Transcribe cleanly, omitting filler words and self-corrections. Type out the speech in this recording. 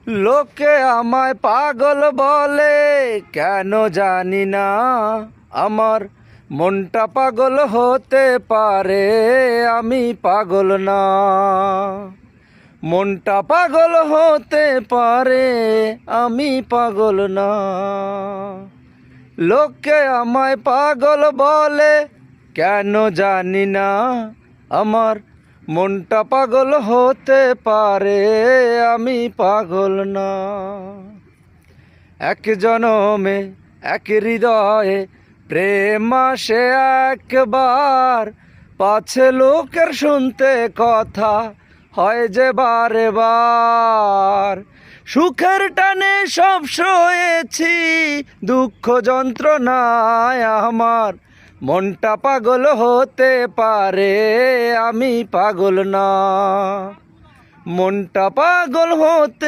লোকে আমায় পাগল বলে, কেন জানি না। আমার মনটা পাগল হতে পারে, আমি পাগল না। মনটা পাগল হতে পারে, আমি পাগল না। লোকে আমায় পাগল বলে, কেন জানি না। আমার মনটা পাগল হতে পারে, আমি পাগল না। এক জনমে এক হৃদয়ে প্রেম আসে একবার, পাছে লোকের শুনতে কথা হয় যে বারে বার। সুখের টানে সব সয়েছি, দুঃখ যন্ত্রণায় আমার মনটা পাগল হতে পারে, আমি পাগল না। মনটা পাগল হতে